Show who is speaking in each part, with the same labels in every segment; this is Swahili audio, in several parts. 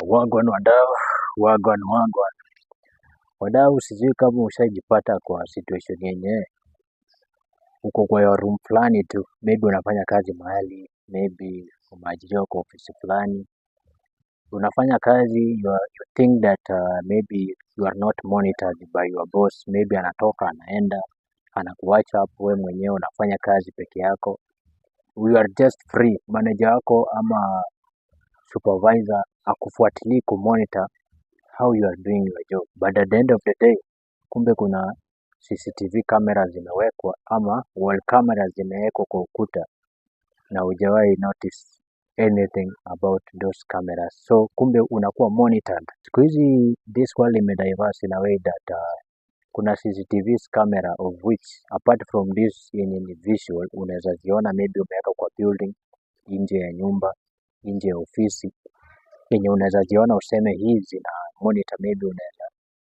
Speaker 1: Wagwan wadau, wagwan. Wadau, sijui kama ushajipata kwa situation yenye uko kwa your room fulani tu, maybe unafanya kazi mahali, maybe umeajiriwa kwa ofisi fulani. Unafanya kazi, you think that maybe you are not monitored by your boss, maybe anatoka, anaenda, anakuacha hapo wewe mwenyewe unafanya kazi peke yako. You are just free, manager wako ama supervisor akufuatilii kumonitor how you are doing your job. But at the end of the day, kumbe kuna CCTV camera zimewekwa ama wall cameras zimewekwa kwa ukuta na hujawahi notice anything about those cameras. So kumbe unakuwa monitored. Siku hizi this world imediverse in a way that kuna CCTV camera of which apart from this yenye ni visual unaweza ziona, maybe umeweka kwa building, nje ya nyumba, nje ya ofisi, yenye unaweza ziona useme hizi na monitor, maybe unaweza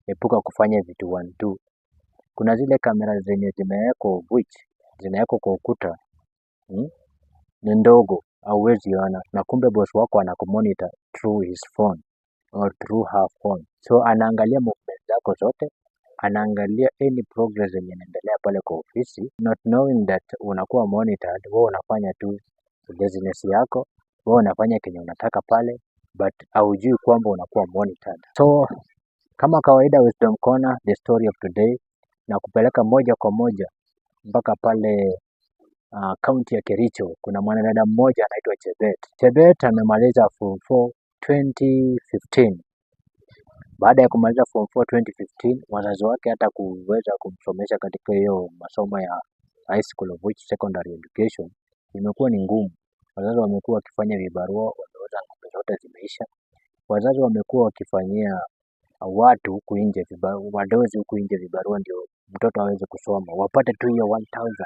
Speaker 1: epuka kufanya vitu 1 2. Kuna zile kamera zenye zimewekwa of which zinawekwa kwa ukuta ni ndogo, hauwezi ona, na kumbe boss wako anakumonitor through his phone or through her phone. So anaangalia movement zako zote, anaangalia any progress yenye inaendelea pale kwa ofisi, not knowing that unakuwa monitored. Wewe unafanya tu business yako, wewe unafanya kenye unataka pale, but haujui kwamba unakuwa monitored. So kama kawaida, Wisdom Corner, the story of today, na kupeleka moja kwa moja mpaka pale kaunti ya Kericho. Kuna mwanadada mmoja anaitwa Chebet. Chebet amemaliza form 4 2015. Baada ya kumaliza form 4 2015, wazazi wake hata kuweza kumsomesha katika hiyo masomo ya high school of which secondary education imekuwa ni ngumu. Wazazi wamekuwa wakifanya vibarua, wameuza ng'ombe zote zimeisha. Wazazi wamekuwa wakifanyia watu huku nje wadozi huku nje vibarua ndio mtoto aweze kusoma, wapate tu hiyo 1000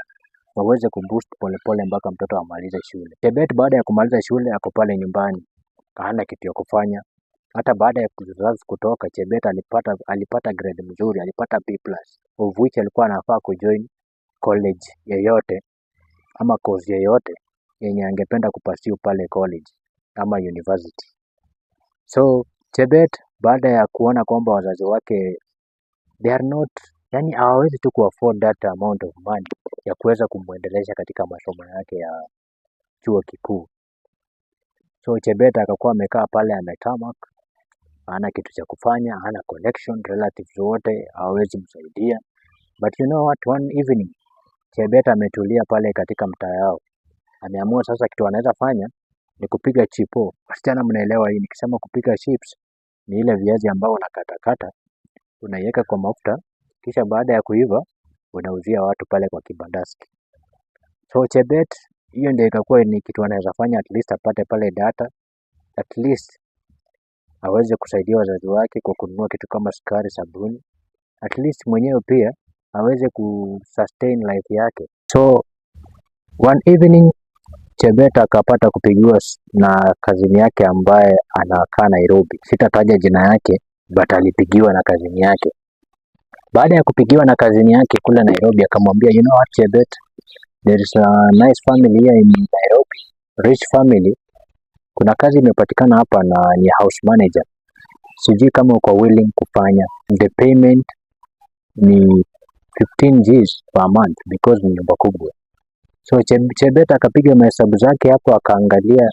Speaker 1: waweze kuboost polepole mpaka mtoto amalize shule. Chebet baada ya kumaliza shule ako pale nyumbani, hana kitu ya kufanya. Hata baada ya kuzazi kutoka, Chebet alipata grade mzuri, alipata B+ of which alikuwa anafaa kujoin college yeyote ama course yeyote yenye angependa kupasiu pale college ama university. So Chebet baada ya kuona kwamba wazazi wake they are not, yani hawawezi tu kuafford that amount of money ya kuweza kumwendelesha katika masomo yake ya chuo kikuu. So Chebet akakuwa amekaa pale ametamak, hana kitu cha kufanya, hana connection, relatives wote hawawezi msaidia. But you know what, one evening Chebet ametulia pale katika mtaa yao. Ameamua sasa kitu anaweza fanya ni kupiga chipo. Wasichana mnaelewa hii, nikisema kupiga chips ni ile viazi ambao unakatakata, unaiweka kwa mafuta, kisha baada ya kuiva unauzia watu pale kwa kibandaski. So Chebet, hiyo ndio ikakuwa ni kitu anaweza fanya, at least apate pale data, at least aweze kusaidia wazazi wake kwa kununua kitu kama sukari, sabuni, at least mwenyewe pia aweze kusustain life yake. So one evening Chebet akapata kupigiwa na kazini yake ambaye anakaa Nairobi. Sitataja jina yake, but alipigiwa na kazini yake. Baada ya kupigiwa na kazini yake kule Nairobi, akamwambia, you know what Chebet, there is a nice family here in Nairobi, rich family. Kuna kazi imepatikana hapa na ni house manager. Sijui kama uko willing kufanya. The payment ni 15 Gs per month because ni nyumba kubwa. So Chebet akapiga mahesabu zake hapo, akaangalia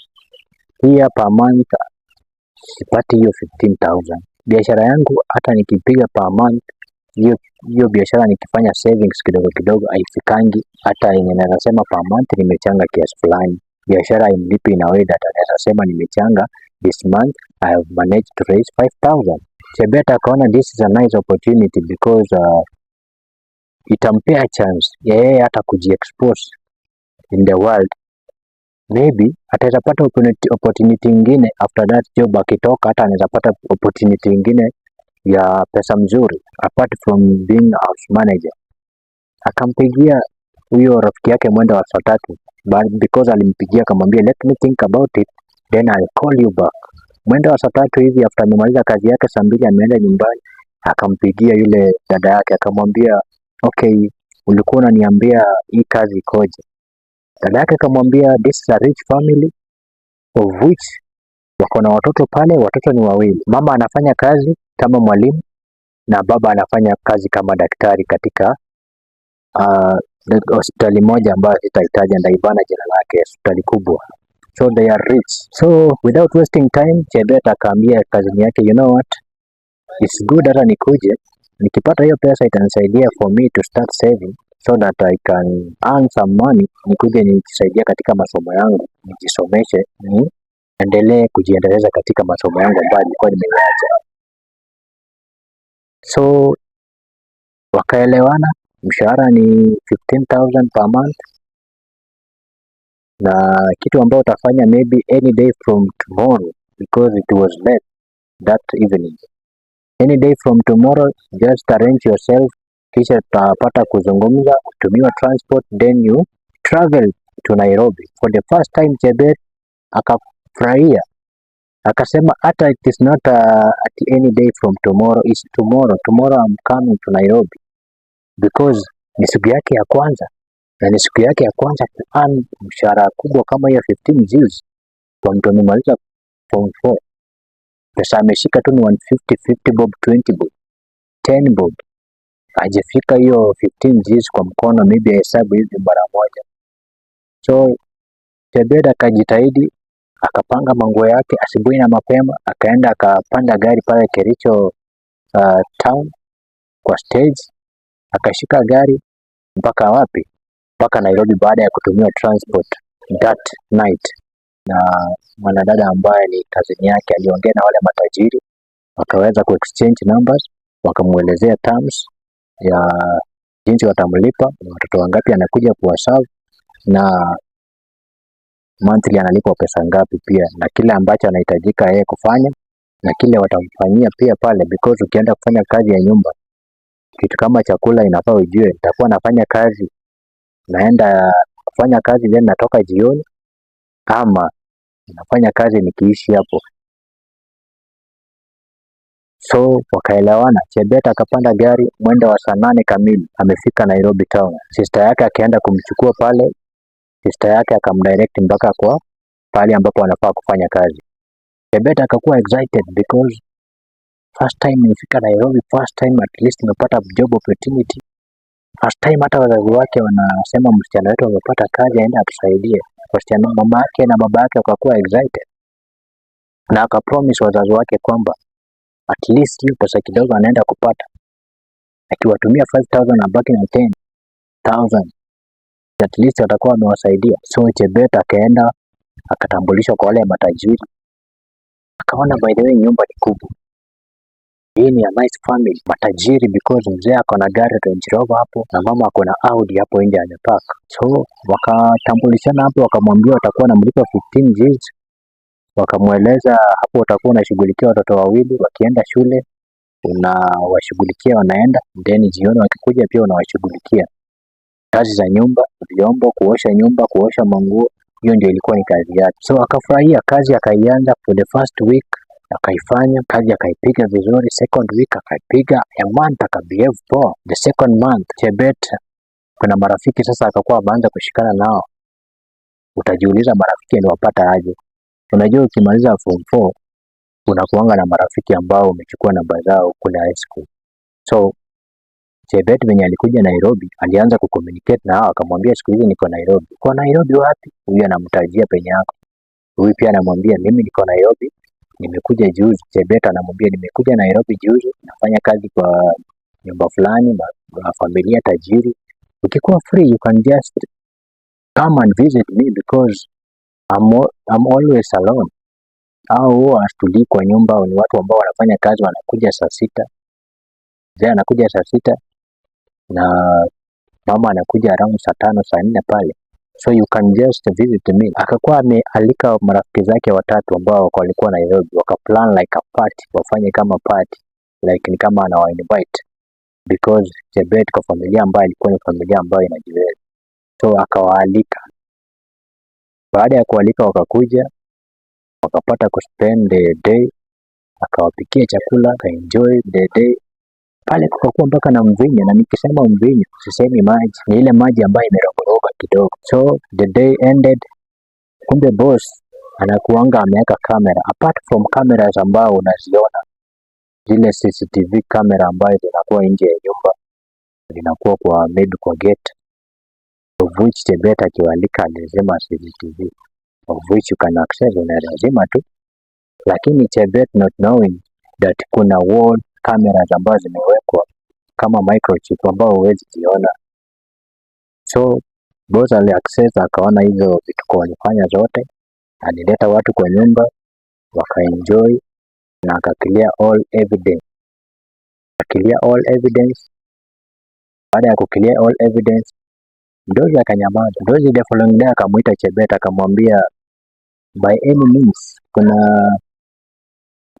Speaker 1: hii per month sipati hiyo 15,000. Biashara yangu hata nikipiga per month, hiyo biashara nikifanya savings kidogo kidogo haifikangi hata yenye naweza sema per month nimechanga kiasi fulani. Biashara imlipi in a way that anaweza sema nimechanga this month I have managed to raise 5,000. Chebet akaona this is a nice opportunity because itampea chance yeye hata kujiexpose in the world. Maybe ataweza pata opportunity ingine after that job, akitoka hata anaweza pata opportunity ingine ya pesa mzuri apart from being a house manager. Akampigia huyo rafiki yake mwendo wa saa 3, but because alimpigia akamwambia let me think about it then I'll call you back. Mwendo wa saa 3 hivi after amemaliza kazi yake saa 2 ameenda nyumbani, akampigia yule dada yake akamwambia, okay, ulikuwa unaniambia hii kazi ikoje? Dada yake akamwambia this is a rich family of which Wako na watoto pale, watoto ni wawili. Mama anafanya kazi kama mwalimu na baba anafanya kazi kama daktari katika hospitali moja ambayo sitahitaji, ndaibana jina lake, hospitali kubwa. So they are rich. So without wasting time, Chebet akaambia kazini yake, you know what, it's good hata nikuje, nikipata hiyo pesa itanisaidia for me to start saving so that I can earn some money, nikuje nijisaidia katika masomo yangu, nijisomeshe, niendelee kujiendeleza katika masomo yangu ambayo nilikuwa nimeacha. So wakaelewana, mshahara ni 15,000 per month, na kitu ambayo utafanya maybe any day from tomorrow, because it was late that evening. Any day from tomorrow, just arrange yourself, kisha tutapata kuzungumza, kutumiwa transport, then you travel to Nairobi. For the first time Chebet akafurahia, akasema hata it is not at any day from tomorrow, it's tomorrow. Tomorrow I'm coming to Nairobi, because ni siku yake ya kwanza, na ni siku yake ya kwanza kuearn mshahara kubwa kama hiyo 15 Gs kwa mtu amemaliza form 4. Pesa ameshika tu ni 150, 50 bob, 20 bob, 10 bob. Hajafika hiyo 15 Gs kwa mkono, maybe hesabu hivi mara moja. So Chebet akajitahidi, akapanga manguo yake asubuhi na mapema, akaenda akapanda gari pale Kericho town kwa stage, akashika gari mpaka wapi? Mpaka Nairobi, baada ya kutumia transport that night. Na mwanadada ambaye ni kazini yake aliongea na wale matajiri, wakaweza kuexchange numbers, wakamuelezea terms ya jinsi watamlipa, watoto wangapi anakuja kuwaserve, na monthly analipwa pesa ngapi pia, na kile ambacho anahitajika yeye kufanya na kile watamfanyia pia pale, because ukienda kufanya kazi ya nyumba, kitu kama chakula inafaa ujue, nitakuwa nafanya kazi, naenda kufanya kazi then natoka jioni, ama nafanya kazi nikiishi hapo. So wakaelewana. Chebet akapanda gari mwendo wa saa 8 kamili, amefika Nairobi town. Sister yake akaenda kumchukua pale, sister yake akamdirect mpaka kwa pale ambapo anafaa kufanya kazi. Chebet akakuwa excited because first time nimefika Nairobi, first time at least nimepata job opportunity. First time hata wazazi wake wanasema msichana wetu amepata kazi, aende atusaidie. Wasichana, mama yake na baba yake wakakuwa excited, na akapromise wazazi wake kwamba at least hiyo pesa kidogo anaenda kupata, akiwatumia 5,000 na baki na 10,000, at least watakuwa wamewasaidia. So Chebet akaenda akatambulishwa kwa wale matajiri, akaona by the way nyumba ni kubwa, hii ni a nice family, matajiri, because mzee ako na gari Range Rover hapo na mama ako na Audi hapo nje amepark. So wakatambulishana hapo, wakamwambia watakuwa wanamlipa 15 Gs, wakamweleza hapo watakuwa unashughulikia watoto wawili, wakienda shule unawashughulikia wanaenda, then jioni wakikuja pia unawashughulikia kazi za nyumba, vyombo, kuosha nyumba, kuosha manguo. Hiyo ndio ilikuwa ni kazi yake. So akafurahia kazi, akaianza. For the first week akaifanya kazi, akaipiga vizuri. Second week akaipiga, a month akabehave poa. The second month Chebet kuna marafiki sasa akakuwa ameanza kushikana nao. Utajiuliza marafiki aliwapata aje? Unajua ukimaliza form 4 unakuanga na marafiki ambao umechukua namba zao kule high school. So Chebet venye alikuja Nairobi, alianza kucommunicate na hao, akamwambia siku hizi niko Nairobi. Uko Nairobi wapi? Huyu anamtajia penye yako. Huyu pia anamwambia mimi niko Nairobi, nimekuja juzi. Chebet anamwambia nimekuja Nairobi juzi, nafanya kazi kwa nyumba fulani na familia tajiri. Ukikuwa free you can just come and visit me because I'm always alone. Hao huwa hatulii kwa nyumba, ni watu ambao wanafanya kazi, wanakuja saa 6. Mzee anakuja saa 6 na mama anakuja around saa 5, saa 4 pale. So you can just visit me. Akakuwa amealika marafiki zake watatu ambao walikuwa Nairobi, wakaplan like a party, wafanye kama party, like ni kama anawa invite, because Chebet kwa familia ambayo ilikuwa ni familia ambayo inajiweza. So akawaalika. Baada ya kualika wakakuja, wakapata kuspend the day, akawapikia chakula, akaenjoy the day. Pale kukakuwa mpaka na mvinyo, na nikisema mvinyo sisemi maji, ni ile maji ambayo imerogoroga kidogo. So the day ended. Kumbe boss anakuanga ameweka kamera, apart from cameras ambao unaziona zile CCTV camera ambayo zinakuwa nje ya nyumba, zinakuwa kwa maybe kwa gate, of which Chebet akiwalika alizima CCTV, of which you can access, unazima tu, lakini Chebet not knowing that kuna wall cameras ambazo zimewekwa kama microchip ambao huwezi ziona. So boss ali access akaona hizo vitu kwa walifanya zote, alileta watu kwa nyumba wakaenjoy na akaclear all evidence. Clear all evidence. Baada ya kuclear all evidence, mdozi akanyamaza. Mdozi the following day akamuita Chebet akamwambia, by any means kuna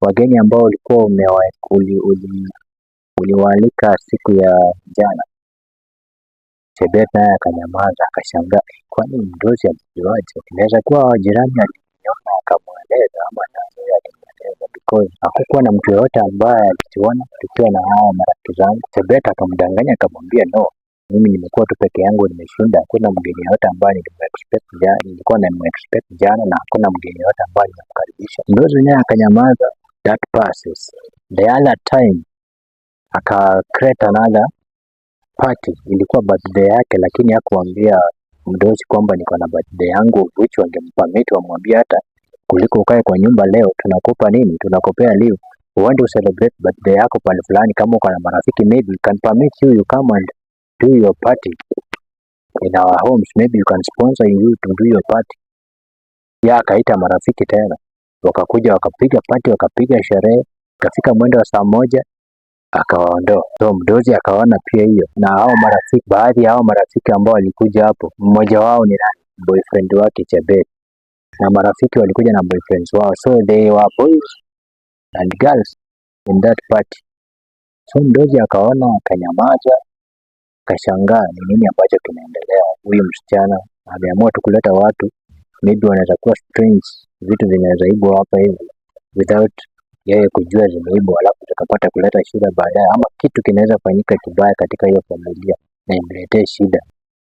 Speaker 1: wageni ambao ulikuwa uliwaalika siku ya jana. Chebet naye akanyamaza akashangaa, kwani mdozi alijuaje? Inaweza kuwa jirani aliniona akamweleza ama nani alimweleza, because hakukuwa na mtu yoyote ambaye alituona tukiwa na hao marafiki zangu. Chebet akamdanganya akamwambia, no, mimi nimekuwa tu peke yangu nimeshinda, hakuna mgeni yoyote ambaye nilikuwa nimexpect jana na hakuna mgeni yoyote ambaye nimemkaribisha. Mdozi naye akanyamaza. That passes. The other time aka create another party, ilikuwa birthday yake, lakini hakuambia mdozi kwamba niko na birthday yangu, which wangempermit wamwambie hata kuliko ukae kwa nyumba leo, tunakupa nini, tunakopea leave uende celebrate birthday yako pale fulani. Kama uko na marafiki, maybe we can permit you come and do your party in our homes, maybe you can sponsor you to do your party. Ya akaita marafiki tena, wakakuja wakapiga party, wakapiga sherehe, kafika mwendo wa saa moja akawaondoa. So mdozi akaona pia hiyo, na hao marafiki, baadhi ya hao marafiki ambao walikuja hapo, mmoja wao ni nani, boyfriend wake Chebet, na marafiki walikuja na boyfriends wao, so they were boys and girls in that party. So mdozi akaona akanyamaza, akashangaa ni nini ambacho kinaendelea. Huyu msichana ameamua tu kuleta watu, maybe wanaweza kuwa strange, vitu vinaweza ibwa hapa hivi without yeye kujua zimeibwa, alafu tukapata kuleta shida baadaye, ama kitu kinaweza fanyika kibaya katika hiyo familia na imletee shida.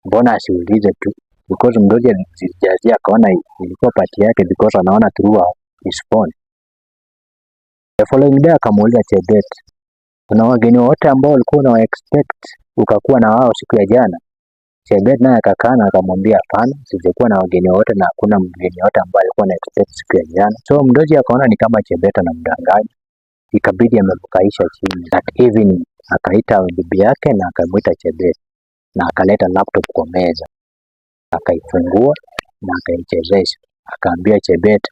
Speaker 1: Mbona asiulize tu? Because mdozi alijazia akaona ilikuwa party yake, because anaona through his phone. The following day akamuuliza Chebet, kuna wageni wote ambao ulikuwa una expect ukakuwa na wao siku ya jana? Chebet naye akakana akamwambia, hapana, sijakuwa na wageni wote na hakuna mgeni wote ambaye alikuwa na expect siku ya jana. So mdozi akaona ni kama Chebet anamdanganya, ikabidi amemkaisha chini. That evening akaita bibi yake na akamwita Chebet na akaleta laptop kwa meza, akaifungua na akaichezesha, akaambia Chebet,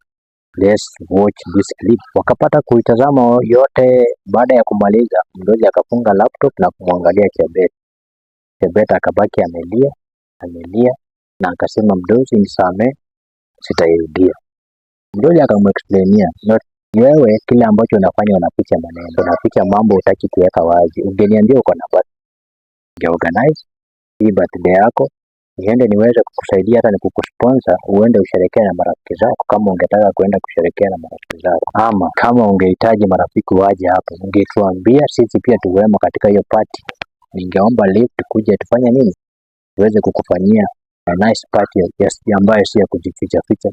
Speaker 1: let's watch this clip. Wakapata kuitazama yote. Baada ya kumaliza, mdozi akafunga laptop na kumwangalia Chebet. Chebet akabaki amelia na akasema, mdozi nisamee, sitairudia. Mdozi akamexplainia, wewe kile ambacho unafanya unaficha maneno, unaficha mambo utaki kuweka wazi. Ungeniambia uko na birthday, organize hii birthday yako, niende niweze kukusaidia, hata nikukusponsor uende usherekee na marafiki zako, kama ungetaka kuenda kusherekea na marafiki zako, ama kama ungehitaji marafiki waje hapo ungetuambia, sisi pia tuwemo katika hiyo party. Ningeomba lift kuja tufanye nini, tuweze kukufanyia a nice party ambayo si ya kujificha ficha.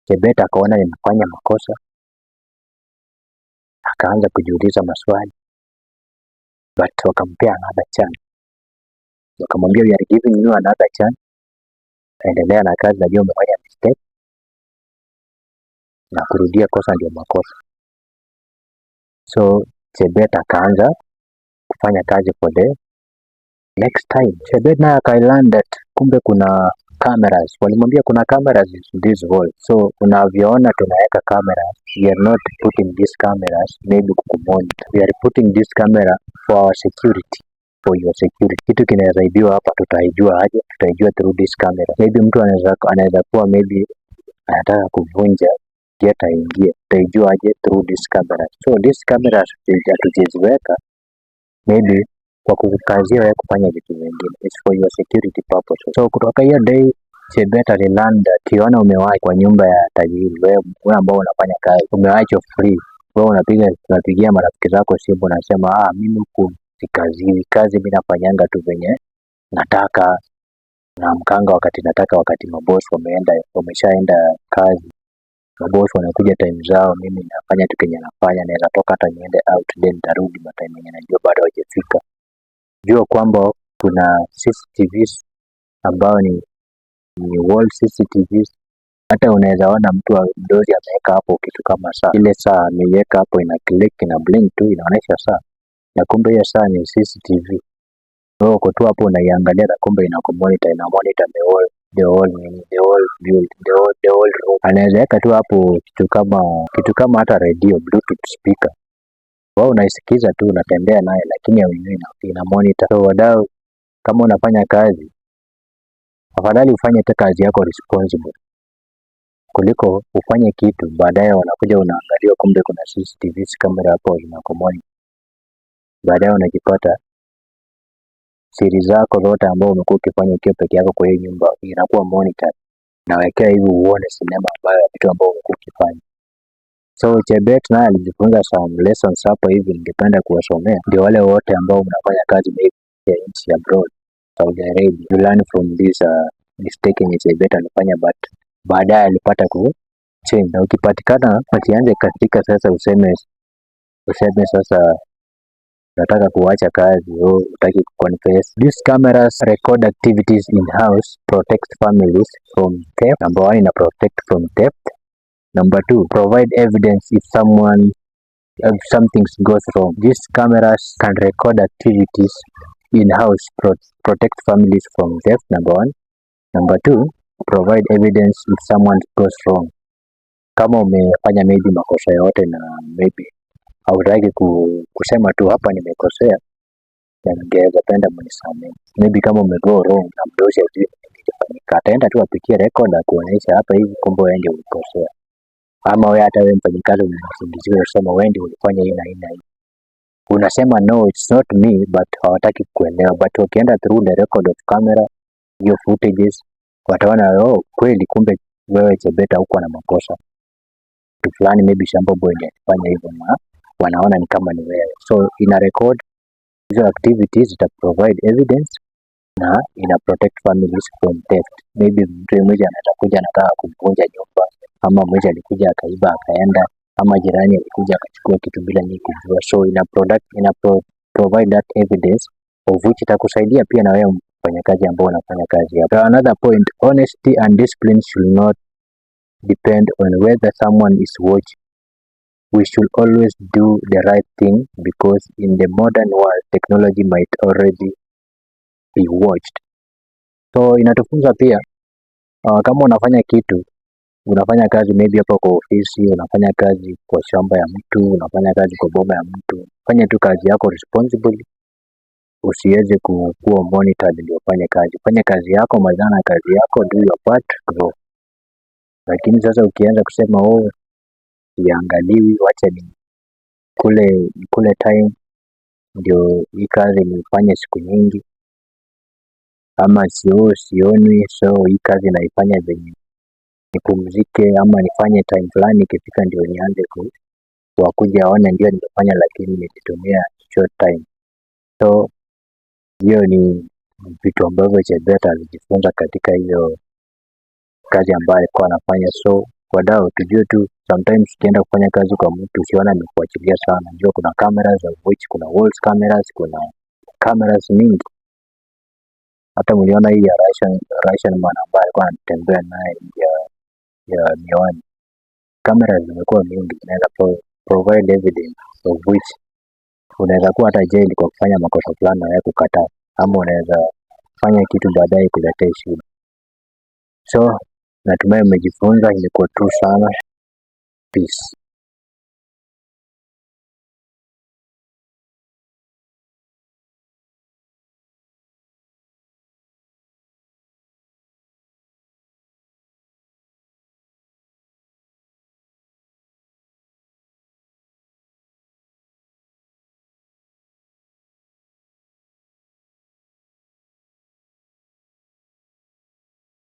Speaker 1: Chebet akaona nimefanya makosa, akaanza kujiuliza maswali, but wakampea another chance. Wakamwambia, we are giving you another chance, endelea na kazi, najua umefanya mistake na kurudia kosa ndio makosa. So Chebet akaanza kufanya kazi for the next time. Chebet naye akailearn that kumbe kuna cameras. Walimwambia kuna cameras in this wall, so unavyoona tunaweka cameras, we are not putting these cameras maybe kukumonitor, we are putting this camera for our security, for your security. Kitu kinaweza ibiwa hapa, tutaijua aje? Tutaijua through this camera. Maybe mtu anaweza kuwa maybe anataka kuvunja geta ingie, tutaijua aje? Through this camera. So this cameras hatujaziweka maybe kwa kukazia wewe kufanya vitu vingine, it's for your security purpose. So kutoka hiyo day Chebet alilearn that ukiona umewahi kwa nyumba ya tajiri, wewe ambao unafanya kazi umewaachwa free, wewe unapigia marafiki zako simu, unasema mimi huku kazi mimi nafanyanga tu venye nataka, na mkanga wakati mabosi wameshaenda kazi. Mabosi wanakuja time zao, mimi nafanya tu kenye nafanya, naweza toka hata niende out then nitarudi time yenye najua bado hawajafika. Jua kwamba kuna CCTVs ambao ni wall CCTVs. Hata unaweza ona mtu wa mdozi ameweka hapo kitu kama saa. Ile saa ameiweka hapo ina click na blink tu inaonyesha saa. Na kumbe hiyo saa ni CCTV. Wewe uko tu hapo unaiangalia na kumbe ina monitor the whole room. Anaweza weka tu hapo kitu kama hata radio, bluetooth speaker. Wewe unaisikiza tu unatembea naye lakini hauijui ina monitor. So wadau, kama unafanya kazi, afadhali ufanye tu kazi yako responsible kuliko ufanye kitu baadaye wanakuja unaangalia kumbe kuna CCTV camera hapo inakomoni. Baadaye unajipata siri zako zote ambao umekuwa ukifanya ukiwa peke yako kwa hiyo nyumba inakuwa monitor. Nawekea hivi uone sinema ambayo vitu ambao umekuwa ukifanya. So Chebet naye alijifunza some lessons hapo hivi, ningependa kuwasomea ndio wale wote ambao mnafanya kazi ya nchi abroad, Saudi Arabia. You learn from this mistake yenye Chebet alifanya, but baadaye alipata change. Na ukipatikana utianze katika sasa useme sasa nataka kuacha kazi au utaki kuconfess. These cameras record activities in house, protect families from theft. Number 1, ina protect from theft. Number 2, provide evidence if something goes wrong. These cameras can record activities in house, protect families from theft. Number 1. Number 2, provide evidence if someone goes wrong. Kama umefanya maybe makosa yote na maybe hautaki kusema tu hapa nimekosea, ningeweza penda mnisamehe. Maybe kama umego wrong na mdozi ajui nilifanyika, ataenda tu apitie record na kuonyesha hapa hivi kumbe wewe ndio ulikosea. Ama wewe hata wewe mfanyikazi unasingizia unasema wewe ndio ulifanya hii na hii na hii. Unasema no, it's not me, but hawataki kuelewa. But ukienda through the record of camera, your footages, wataona kweli kumbe wewe Chebet huko na makosa fulani, maybe Shambo boy ndiye alifanya hivyo na wanaona ni kama ni wewe. So ina record hizo activities, ita provide evidence na ina protect families from theft. Maybe mtu mmoja anaweza kuja anataka kuvunja nyumba, ama mmoja alikuja akaiba akaenda, ama jirani alikuja akachukua kitu bila nyinyi kujua. So ina provide that evidence of which itakusaidia pia na wewe mfanyakazi ambao unafanya kazi hapo. Another point, honesty and discipline should not depend on whether someone is watching. We should always do the right thing because in the modern world technology might already be watched. So inatufunza pia kama unafanya kitu, unafanya kazi maybe hapa kwa ofisi, unafanya kazi kwa shamba ya mtu, unafanya kazi kwa boma ya mtu, fanya tu kazi yako responsibly. Usiweze kuwa monitored ndio ufanye kazi. Fanya kazi yako, mazana kazi yako, do your part, grow. Lakini sasa ukianza kusema siangaliwi, wacha ni kule time ndio hii kazi nifanye siku nyingi, ama sioni, so hii kazi naifanya venye nipumzike, ama nifanye time fulani ikifika ndio nianze kuwakuja waone ndio nimefanya, lakini nilitumia short time. So hiyo ni vitu ambavyo Chebet alijifunza katika hiyo kazi ambayo alikuwa anafanya. So wadau, tujue tu sometimes ukienda kufanya kazi kwa mtu usiona amekuachilia sana. Njoo kuna cameras of which kuna walls cameras, kuna cameras mingi. Hata mliona hii ya Russian man ambaye alikuwa anatembea naye ya miwani. Cameras zimekuwa mingi, zinaweza provide evidence of which unaweza kuwa hata jail kwa kufanya makosa fulani na kukataa, ama unaweza fanya kitu baadaye kuletea shida. So natumai umejifunza, imekuwa tu sana. Peace.